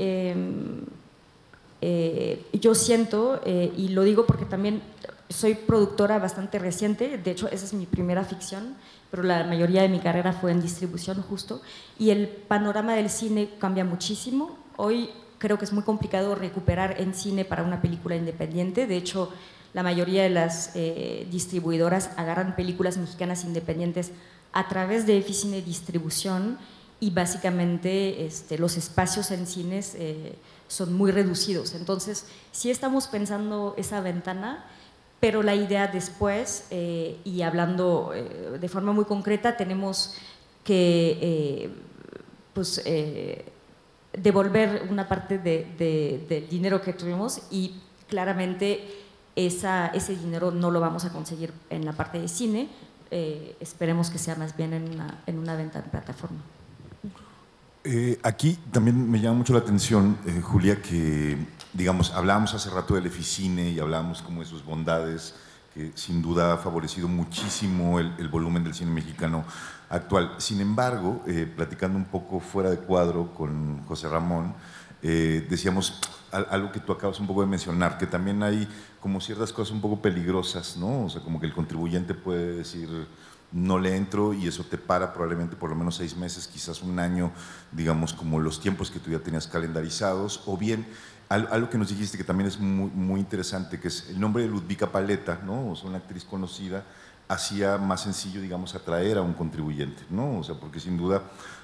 yo siento, y lo digo porque también soy productora bastante reciente, de hecho esa es mi primera ficción, pero la mayoría de mi carrera fue en distribución justo, y el panorama del cine cambia muchísimo. Hoy creo que es muy complicado recuperar en cine para una película independiente. De hecho, la mayoría de las distribuidoras agarran películas mexicanas independientes a través de Eficine Distribución, y básicamente los espacios en cines son muy reducidos. Entonces, sí estamos pensando esa ventana, pero la idea después, y hablando de forma muy concreta, tenemos que devolver una parte del dinero que tuvimos, y claramente ese dinero no lo vamos a conseguir en la parte de cine. Esperemos que sea más bien en una venta en plataforma. Aquí también me llama mucho la atención, Julia, que digamos, hablábamos hace rato del Eficine y hablábamos como de sus bondades, que sin duda ha favorecido muchísimo el volumen del cine mexicano actual. Sin embargo, platicando un poco fuera de cuadro con José Ramón, decíamos algo que tú acabas un poco de mencionar, que también hay como ciertas cosas un poco peligrosas, ¿no? O sea, como que el contribuyente puede decir, no le entro, y eso te para probablemente por lo menos 6 meses, quizás 1 año, digamos, como los tiempos que tú ya tenías calendarizados. O bien, algo que nos dijiste que también es muy, muy interesante, que es el nombre de Ludvika Paleta, ¿no? O sea, una actriz conocida, hacía más sencillo, digamos, atraer a un contribuyente, ¿no? O sea, porque sin duda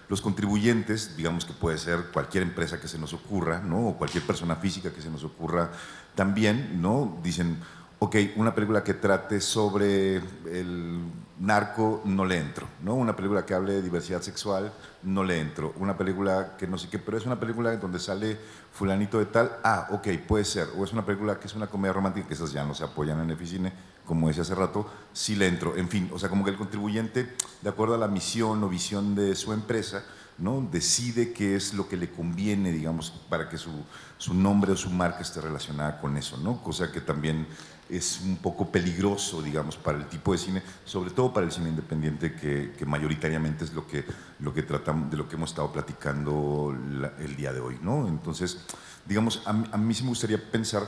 los contribuyentes, digamos que puede ser cualquier empresa que se nos ocurra, ¿no? O cualquier persona física que se nos ocurra también, ¿no? Dicen, ok, una película que trate sobre el narco, no le entro, ¿no? Una película que hable de diversidad sexual, no le entro. Una película que no sé qué, pero es una película donde sale fulanito de tal, ok, puede ser. O es una película que es una comedia romántica, que esas ya no se apoyan en Eficine, como decía hace rato, sí le entro. En fin, o sea, como que el contribuyente, de acuerdo a la misión o visión de su empresa, ¿no? Decide qué es lo que le conviene, digamos, para que su nombre o su marca esté relacionada con eso, ¿no? Cosa que también es un poco peligroso, digamos, para el tipo de cine, sobre todo para el cine independiente, que mayoritariamente es lo que tratamos, de lo que hemos estado platicando el día de hoy, ¿no? Entonces, digamos, a mí sí me gustaría pensar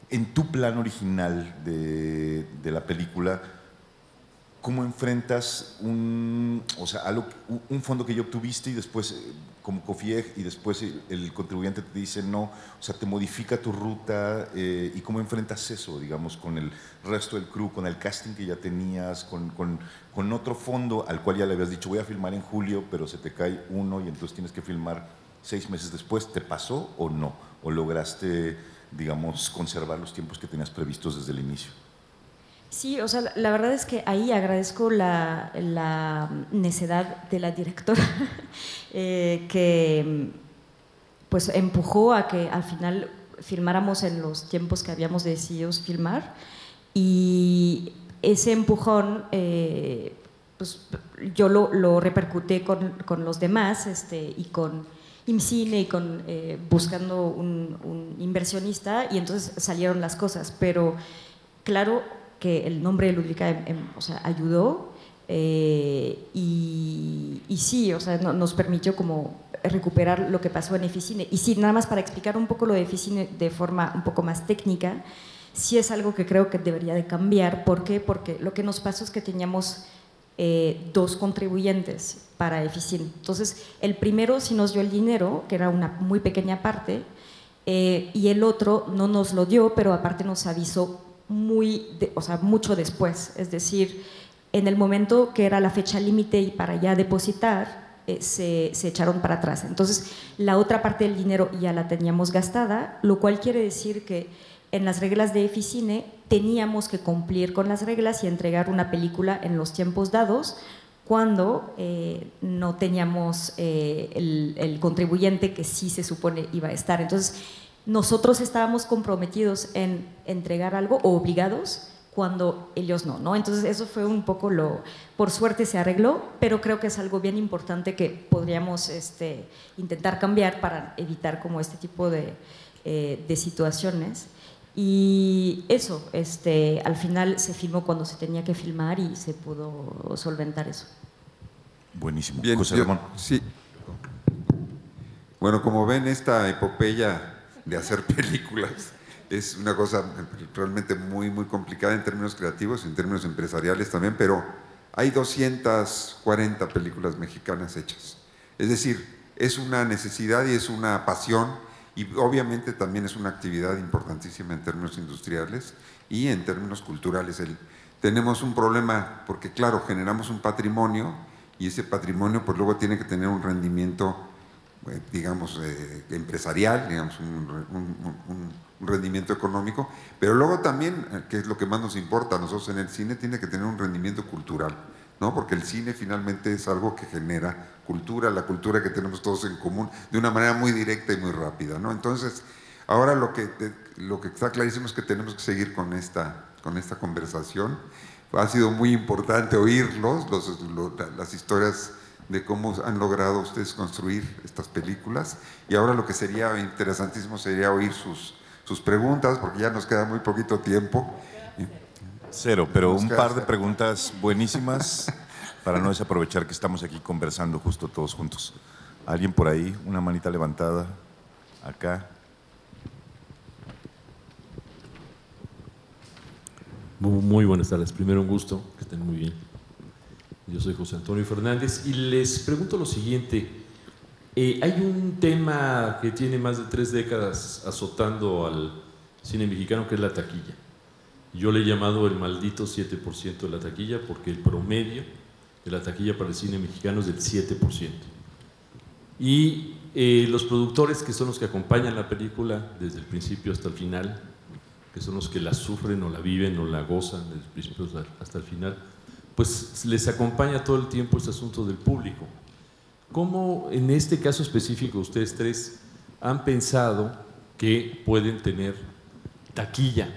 en tu plan original de la película. ¿Cómo enfrentas un fondo que ya obtuviste y después, como COFIEG, y después el contribuyente te dice no, o sea, te modifica tu ruta, y cómo enfrentas eso, digamos, con el resto del crew, con el casting que ya tenías, con otro fondo al cual ya le habías dicho voy a filmar en julio, pero se te cae uno y entonces tienes que filmar 6 meses después? ¿Te pasó o no? ¿O lograste, digamos, conservar los tiempos que tenías previstos desde el inicio? Sí, o sea, la verdad es que ahí agradezco la necedad de la directora que pues empujó a que al final filmáramos en los tiempos que habíamos decidido filmar, y ese empujón pues yo lo repercuté con los demás, y con IMCINE, y con buscando un inversionista, y entonces salieron las cosas. Pero claro que el nombre de Ludvika o sea, ayudó, y sí, o sea, nos permitió como recuperar lo que pasó en Eficine. Y sí, nada más para explicar un poco lo de Eficine de forma un poco más técnica, sí es algo que creo que debería de cambiar. ¿Por qué? Porque lo que nos pasó es que teníamos 2 contribuyentes para Eficine. Entonces, el primero sí nos dio el dinero, que era una muy pequeña parte, y el otro no nos lo dio, pero aparte nos avisó o sea, mucho después, es decir, en el momento que era la fecha límite y para ya depositar, se echaron para atrás. Entonces, la otra parte del dinero ya la teníamos gastada, lo cual quiere decir que en las reglas de Eficine teníamos que cumplir con las reglas y entregar una película en los tiempos dados cuando no teníamos el contribuyente que sí se supone iba a estar. Entonces, nosotros estábamos comprometidos en entregar algo o obligados cuando ellos no. Entonces eso fue un poco por suerte se arregló, pero creo que es algo bien importante que podríamos intentar cambiar para evitar como este tipo de situaciones. Y eso, al final se filmó cuando se tenía que filmar y se pudo solventar eso. Buenísimo. Bien, José Ramón. Sí. Bueno, como ven, esta epopeya de hacer películas es una cosa realmente muy, muy complicada en términos creativos y en términos empresariales también, pero hay 240 películas mexicanas hechas. Es decir, es una necesidad y es una pasión y obviamente también es una actividad importantísima en términos industriales y en términos culturales. Tenemos un problema porque, claro, generamos un patrimonio y ese patrimonio pues luego tiene que tener un rendimiento digamos, empresarial, digamos, un rendimiento económico, pero luego también, que es lo que más nos importa a nosotros en el cine, tiene que tener un rendimiento cultural, ¿no? Porque el cine finalmente es algo que genera cultura, la cultura que tenemos todos en común, de una manera muy directa y muy rápida, ¿no? Entonces, ahora lo que está clarísimo es que tenemos que seguir con esta conversación. Ha sido muy importante oírlos, las historias de cómo han logrado ustedes construir estas películas, y ahora lo que sería interesantísimo sería oír sus preguntas, porque ya nos queda muy poquito tiempo. Cero, pero un par de preguntas buenísimas para no desaprovechar que estamos aquí conversando justo todos juntos. ¿Alguien por ahí? Una manita levantada. Acá. Muy buenas tardes. Primero un gusto, que estén muy bien. Yo soy José Antonio Fernández y les pregunto lo siguiente. Hay un tema que tiene más de 3 décadas azotando al cine mexicano, que es la taquilla. Yo le he llamado el maldito 7% de la taquilla porque el promedio de la taquilla para el cine mexicano es del 7%. Y los productores, que son los que acompañan la película desde el principio hasta el final, que son los que la sufren o la viven o la gozan desde el principio hasta el final, pues les acompaña todo el tiempo este asunto del público. ¿Cómo en este caso específico ustedes tres han pensado que pueden tener taquilla?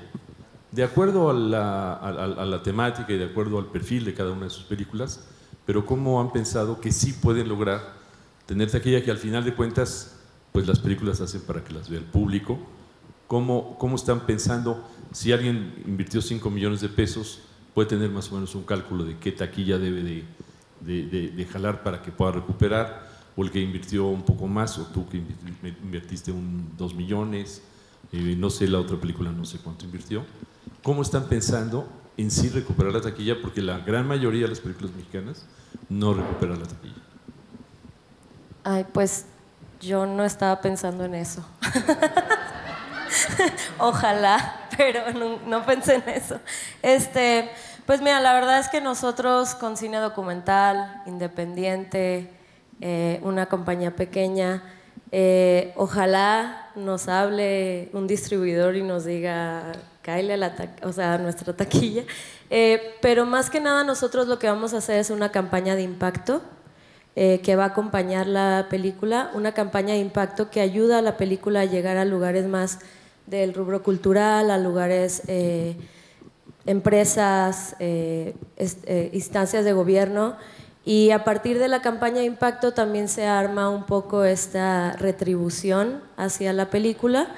De acuerdo a la temática y de acuerdo al perfil de cada una de sus películas, pero ¿cómo han pensado que sí pueden lograr tener taquilla, que al final de cuentas pues las películas se hacen para que las vea el público? ¿Cómo están pensando, si alguien invirtió 5 millones de pesos, puede tener más o menos un cálculo de qué taquilla debe de jalar para que pueda recuperar, o el que invirtió un poco más, o tú que invertiste 2 millones, no sé, la otra película no sé cuánto invirtió? ¿Cómo están pensando en sí recuperar la taquilla? Porque la gran mayoría de las películas mexicanas no recuperan la taquilla. Ay, pues yo no estaba pensando en eso. Ojalá, pero no pensé en eso. Pues mira, la verdad es que nosotros con cine documental, independiente, una compañía pequeña, ojalá nos hable un distribuidor y nos diga, cáele a nuestra taquilla. Pero más que nada nosotros lo que vamos a hacer es una campaña de impacto que va a acompañar la película, una campaña de impacto que ayuda a la película a llegar a lugares más del rubro cultural, a lugares, empresas, instancias de gobierno, y a partir de la campaña de impacto también se arma un poco esta retribución hacia la película,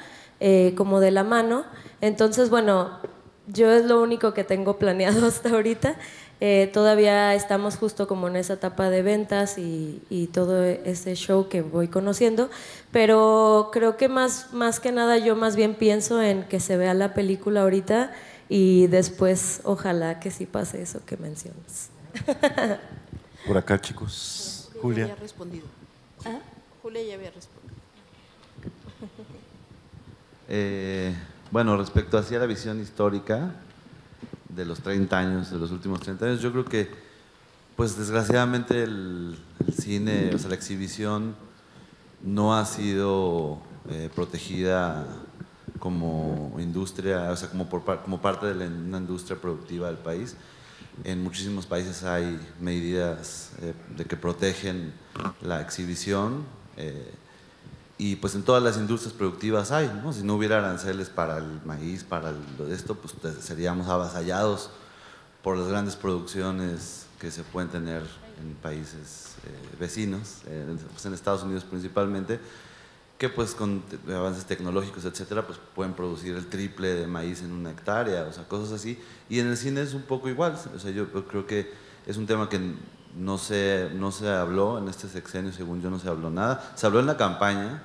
como de la mano. Entonces, bueno, yo es lo único que tengo planeado hasta ahorita. Todavía estamos justo como en esa etapa de ventas y todo ese show que voy conociendo, pero creo que más que nada yo más bien pienso en que se vea la película ahorita y después ojalá que sí pase eso que mencionas. Por acá, chicos. Julia. Ya había respondido. Julia ya había respondido. Bueno, respecto hacia la visión histórica de los 30 años, de los últimos 30 años, yo creo que, pues desgraciadamente el cine, o sea, la exhibición no ha sido protegida como industria, o sea, como parte de una industria productiva del país. En muchísimos países hay medidas de que protegen la exhibición, y pues en todas las industrias productivas hay, ¿no? Si no hubiera aranceles para el maíz, para esto, pues seríamos avasallados por las grandes producciones que se pueden tener en países vecinos, pues en Estados Unidos principalmente, que pues con avances tecnológicos, etcétera, pues pueden producir el triple de maíz en 1 hectárea, o sea, cosas así. Y en el cine es un poco igual, o sea, yo creo que es un tema que no se habló en este sexenio, según yo no se habló nada. Se habló en la campaña,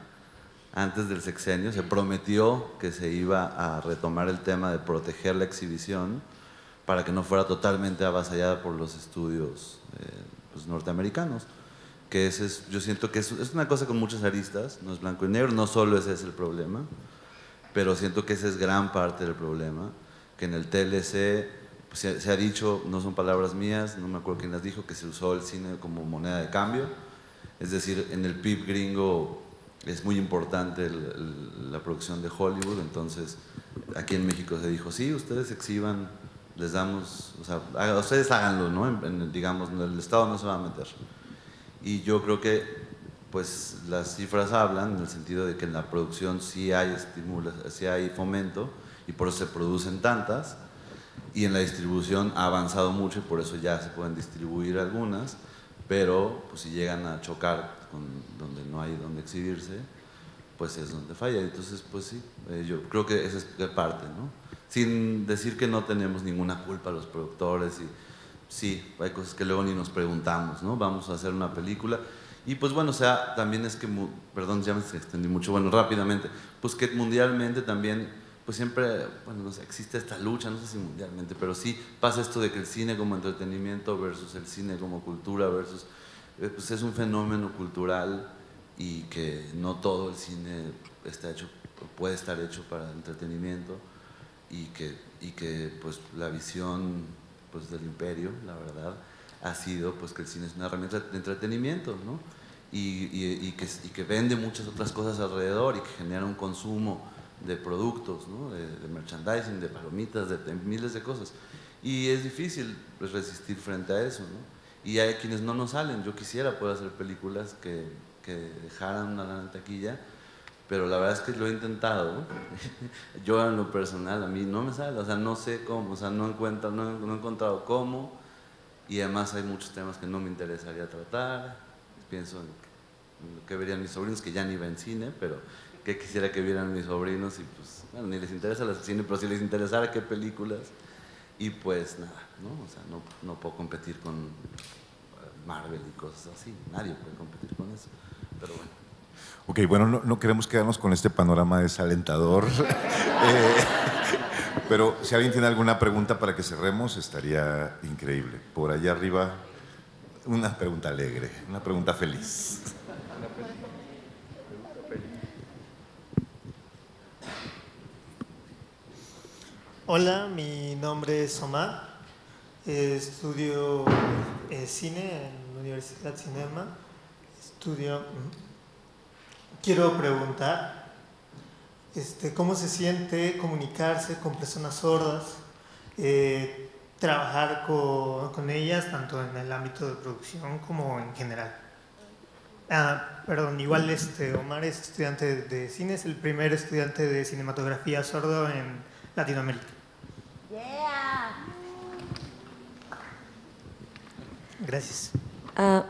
antes del sexenio, se prometió que se iba a retomar el tema de proteger la exhibición para que no fuera totalmente avasallada por los estudios pues, norteamericanos. Que yo siento que es una cosa con muchas aristas, no es blanco y negro, no solo ese es el problema, pero siento que esa es gran parte del problema, que en el TLC pues, se ha dicho, no son palabras mías, no me acuerdo quién las dijo, que se usó el cine como moneda de cambio, es decir, en el PIB gringo es muy importante la producción de Hollywood, entonces aquí en México se dijo, sí, ustedes exhiban, les damos, o sea, ustedes háganlo, ¿no? Digamos, el Estado no se va a meter. Y yo creo que pues las cifras hablan en el sentido de que en la producción sí hay sí hay fomento y por eso se producen tantas, y en la distribución ha avanzado mucho y por eso ya se pueden distribuir algunas, pero pues si llegan a chocar con donde no hay donde exhibirse, pues es donde falla. Entonces pues sí, yo creo que esa es parte, ¿no? Sin decir que no tenemos ninguna culpa los productores, y sí, hay cosas que luego ni nos preguntamos, ¿no? Vamos a hacer una película y pues bueno, o sea, también es que, perdón, ya me extendí mucho, bueno, rápidamente, pues que mundialmente también, pues siempre, bueno, no sé, existe esta lucha, no sé si mundialmente, pero sí pasa esto de que el cine como entretenimiento versus el cine como cultura versus, pues es un fenómeno cultural y que no todo el cine está hecho, puede estar hecho para entretenimiento, y que pues la visión pues del imperio, la verdad, ha sido pues que el cine es una herramienta de entretenimiento, ¿no? Y que vende muchas otras cosas alrededor y que genera un consumo de productos, ¿no? De merchandising, de palomitas, de miles de cosas. Y es difícil pues, resistir frente a eso, ¿no? Y hay quienes no nos salen. Yo quisiera poder hacer películas que dejaran una gran taquilla, pero la verdad es que lo he intentado. Yo en lo personal, a mí no me sale, o sea, no sé cómo, o sea, no he encontrado cómo, y además hay muchos temas que no me interesaría tratar. Pienso en lo que verían mis sobrinos, que ya ni ven cine, pero que quisiera que vieran mis sobrinos, y pues, bueno, ni les interesa el cine, pero si les interesara qué películas, y pues nada, ¿no? O sea, no puedo competir con Marvel y cosas así, nadie puede competir con eso, pero bueno. Ok, bueno, no queremos quedarnos con este panorama desalentador, pero si alguien tiene alguna pregunta para que cerremos, estaría increíble. Por allá arriba, una pregunta alegre, una pregunta feliz. Hola, mi nombre es Omar, estudio cine en la Universidad Cinema. Quiero preguntar, ¿cómo se siente comunicarse con personas sordas, trabajar con ellas, tanto en el ámbito de producción como en general? Perdón, igual Omar es estudiante de cine, es el primer estudiante de cinematografía sordo en Latinoamérica. Gracias.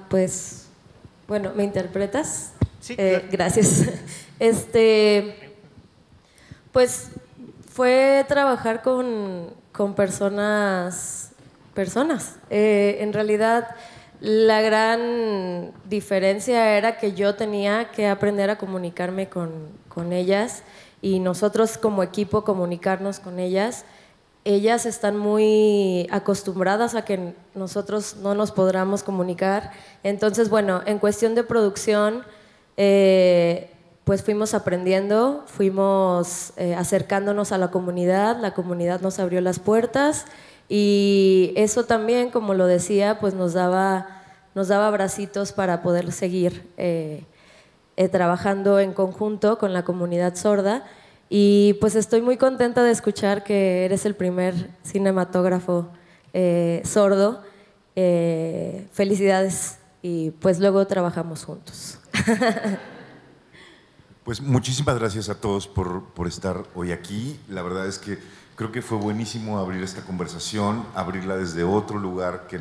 Pues, bueno, ¿me interpretas? Sí, claro. Gracias. Pues fue trabajar con personas. En realidad, la gran diferencia era que yo tenía que aprender a comunicarme con ellas, y nosotros como equipo comunicarnos con ellas. Ellas están muy acostumbradas a que nosotros no nos podamos comunicar. Entonces, bueno, en cuestión de producción, pues fuimos aprendiendo, fuimos acercándonos a la comunidad nos abrió las puertas y eso también, como lo decía, pues nos daba bracitos para poder seguir trabajando en conjunto con la comunidad sorda. Y pues estoy muy contenta de escuchar que eres el primer cinematógrafo sordo. Felicidades y pues luego trabajamos juntos. Pues muchísimas gracias a todos por estar hoy aquí. La verdad es que creo que fue buenísimo abrir esta conversación, abrirla desde otro lugar que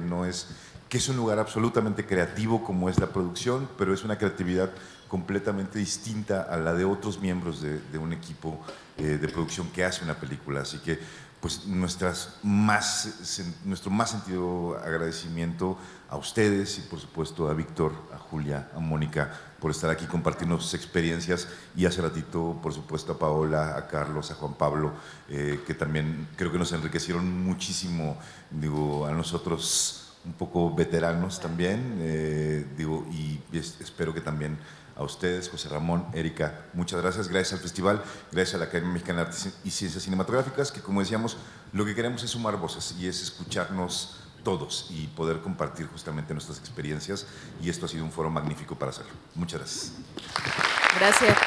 es un lugar absolutamente creativo como es la producción, pero es una creatividad completamente distinta a la de otros miembros de un equipo de producción que hace una película. Así que pues nuestro más sentido agradecimiento a ustedes y por supuesto a Víctor, a Julia, a Mónica por estar aquí, compartirnos sus experiencias, y hace ratito por supuesto a Paola, a Carlos, a Juan Pablo, que también creo que nos enriquecieron muchísimo, digo, a nosotros un poco veteranos también, y espero que también a ustedes, José Ramón, Erika, muchas gracias. Gracias al festival, gracias a la Academia Mexicana de Artes y Ciencias Cinematográficas, que como decíamos, lo que queremos es sumar voces y es escucharnos todos y poder compartir justamente nuestras experiencias, y esto ha sido un foro magnífico para hacerlo. Muchas gracias. Gracias.